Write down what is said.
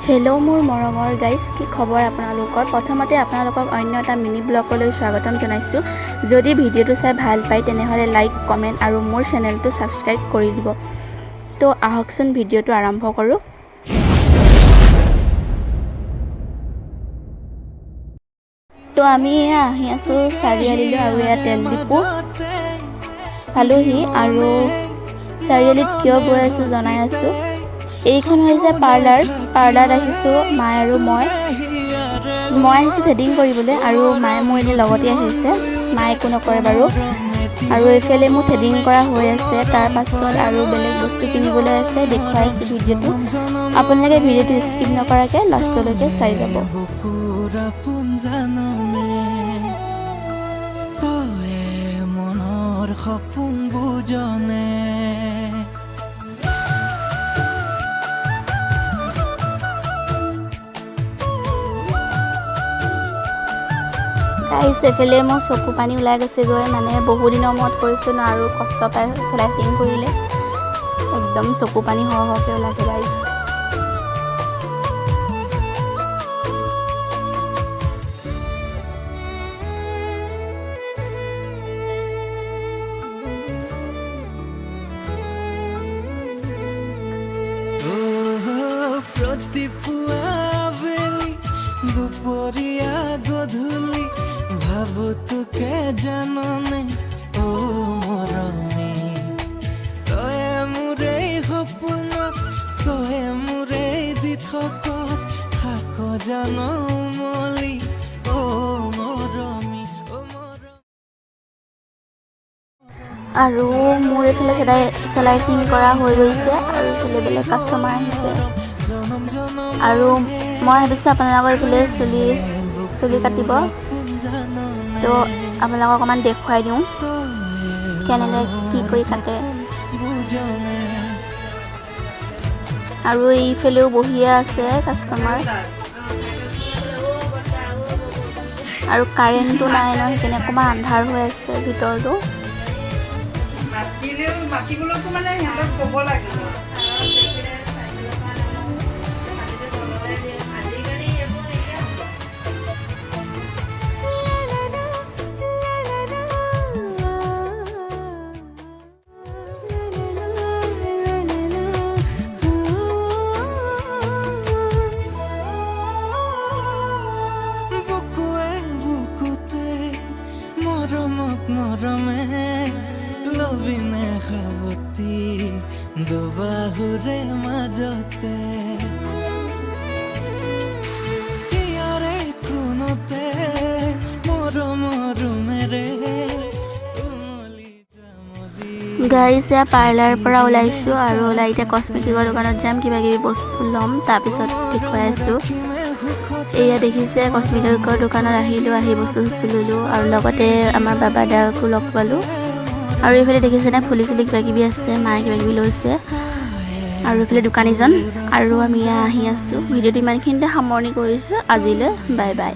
Hello' মোৰ মৰমৰ guys, কি খবৰ আপোনালোকৰ? প্ৰথমতে আপোনালোকক অন্য এটা মিনি ব্লগলৈ স্বাগতম জনাইছোঁ। যদি ভিডিঅ'টো চাই ভাল পায় তেনেহ'লে লাইক, কমেণ্ট আৰু মোৰ চেনেলটো ছাবস্ক্ৰাইব কৰি দিব। তো আহকচোন ভিডিঅ'টো আৰম্ভ কৰোঁ। তো আমি আহি আছোঁ চাৰিআলিলৈ আৰু এয়া তেল ডিপু পালোহি। আৰু চাৰিআলিত কিয় গৈ আছোঁ জনাই আছোঁ। এইখন হৈছে পাৰ্লাৰত আহিছোঁ মায়ে আৰু মই আহিছোঁ থ্ৰেডিং কৰিবলৈ, আৰু মায়ে মোৰ এনে লগতে আহিছে। মায়ে একো নকৰে বাৰু। আৰু এইফালে মোৰ থ্ৰেডিং কৰা হৈ আছে, তাৰ পাছত আৰু বেলেগ বস্তু কিনিবলৈ আছে, দেখুৱাই আছোঁ ভিডিঅ'টো। আপোনালোকে ভিডিঅ'টো স্কিপ নকৰাকৈ লাষ্টলৈকে চাই যাব। সপোন বুজনে গাইজ, এইফালে মোৰ চকু পানী ওলাই গৈছেগৈ। মানে বহু দিনৰ মূৰত কৰিছোঁ ন, আৰু কষ্ট পাই চিলাই কৰিলে একদম চকু পানী সৰহকৈ ওলাইছে গাইজ। প্ৰতিপুৱা আবেলি দুপৰীয়া গধূলি ভাবো তোকে জাননে অ মৰমী, তয়ে মোৰে সপোনত, তয়ে মোৰে দি থকা থাক জানো মলি অ মৰমী, অ মৰমী। আৰু মোৰ এইফালে চিলাই কৰা হৈ গৈছে, আৰু এইফালে বেলেগ কাষ্টমাৰ আহিছে। আৰু মই ভাবিছোঁ আপোনালোকৰ এইফালে চুলি কাটিব, তো আপোনালোকক অকণমান দেখুৱাই দিওঁ কেনেকৈ কি কৰি কাটে। আৰু এইফালেও বহিয়ে আছে কাষ্টমাৰ, আৰু কাৰেণ্টটো নাই ন, সেইকাৰণে অকণমান আন্ধাৰ হৈ আছে ভিতৰটো। মাতিবলৈকো মানে সিহঁতক ক'ব লাগিব। মৰমে লবিনে খাবতি দুবাহুৰে মাজতে ইয়াৰে কোনতে মৰমেৰে গাইজ, এয়া পাৰ্লাৰৰ পৰা ওলাইছোঁ, আৰু ওলাই এতিয়া কচমেটিকৰ দোকানত যাম, কিবা কিবি বস্তু ল'ম, তাৰপিছত দেখুৱাই আছোঁ। এয়া দেখিছে কচমেটিকৰ দোকানত আহিলোঁ, আহি বস্তু ল'লোঁ, আৰু লগতে আমাৰ বাবা দাকো লগ পালোঁ। আৰু এইফালে দেখিছেনে ফুলি চুলি কিবা কিবি আছে, মায়ে কিবা কিবি লৈছে, আৰু এইফালে দোকানীজন। আৰু আমি আহি আছোঁ। ভিডিঅ'টো ইমানখিনিতে সামৰণি কৰিছোঁ আজিলৈ। Bye bye.